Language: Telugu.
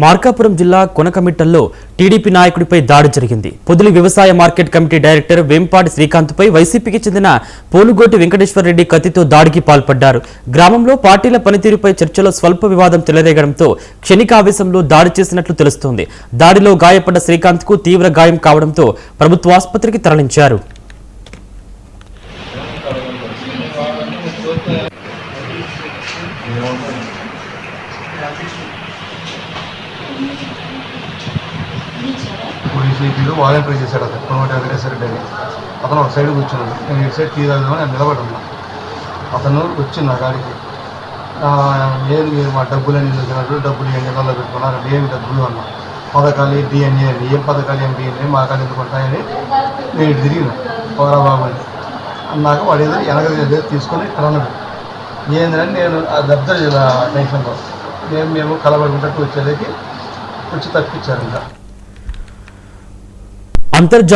మార్కాపురం జిల్లా కొనకమిట్టల్లో టీడీపీ నాయకుడిపై దాడి జరిగింది. పొదిలి వ్యవసాయ మార్కెట్ కమిటీ డైరెక్టర్ వేంపాటి శ్రీకాంత్పై వైసీపీకి చెందిన పోనుగోటి వెంకటేశ్వర రెడ్డి కత్తితో దాడికి పాల్పడ్డారు. గ్రామంలో పార్టీల పనితీరుపై చర్చలో స్వల్ప వివాదం చెలరేగడంతో క్షణికావేశంలో దాడి చేసినట్లు తెలుస్తోంది. దాడిలో గాయపడ్డ శ్రీకాంత్కు తీవ్ర గాయం కావడంతో ప్రభుత్వ ఆసుపత్రికి తరలించారు. వైసీపీలో వాలంటీర్ చేశాడు. అతను కొనగోటి వెంకటేశ్వర రెడ్డి అని అతను ఒక సైడ్ కూర్చున్నాడు. నేను ఇటు సైడ్ తీరాలని నేను నిలబడి ఉన్నా. అతను వచ్చి నా గాడికి ఏం మీరు మా డబ్బులని చూసినట్టు డబ్బులు ఏం నెలలో పెట్టుకున్నారు, ఏమి డబ్బులు అన్నా. పథకాలు డిఎన్ఏ అని, ఏం పథకాలు ఏం డిఎన్ఏ మా కాళ్ళు ఎందుకు ఉంటాయని నేను ఇటు తిరిగిన పోరా బాబు అని అన్నాక వాడు ఏదో వెనక తీసుకొని ఇక్కడ అన్నాడు. ఏంటంటే నేను ఆ దబ్ద టెన్షన్లో మేము కలబడుకుంటూ వచ్చేదానికి వచ్చి తప్పించారు. ఇంకా